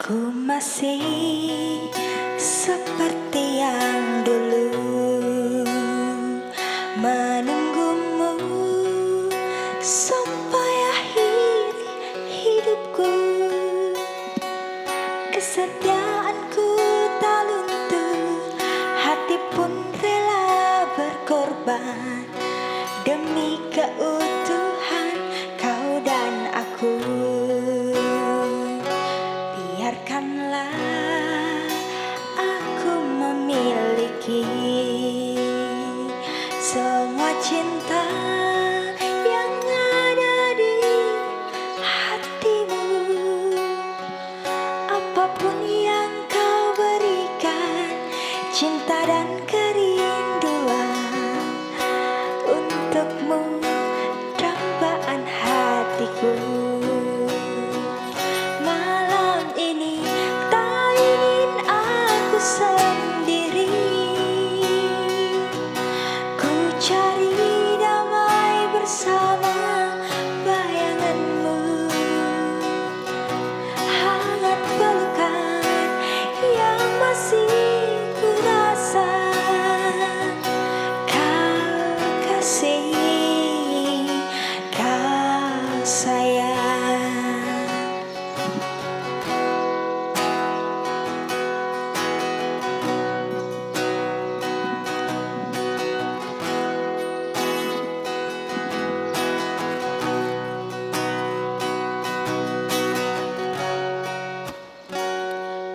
Ku masih seperti yang dulu, menunggumu sampai akhir hidupku. Kesetiaanku tak luntur, hati pun rela berkorban demi keutuhan kau dan aku. Biarkanlah aku memiliki semua cinta yang ada di hatimu. Apapun yang kau berikan, cinta dan kerinduan untukmu, dambaan hatiku. Cari damai bersama bayanganmu, hangat pelukan yang masih ku rasa. Kau kasih, kau sayang.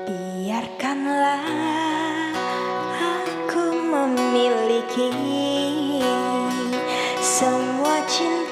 Biarkanlah aku memiliki semua cinta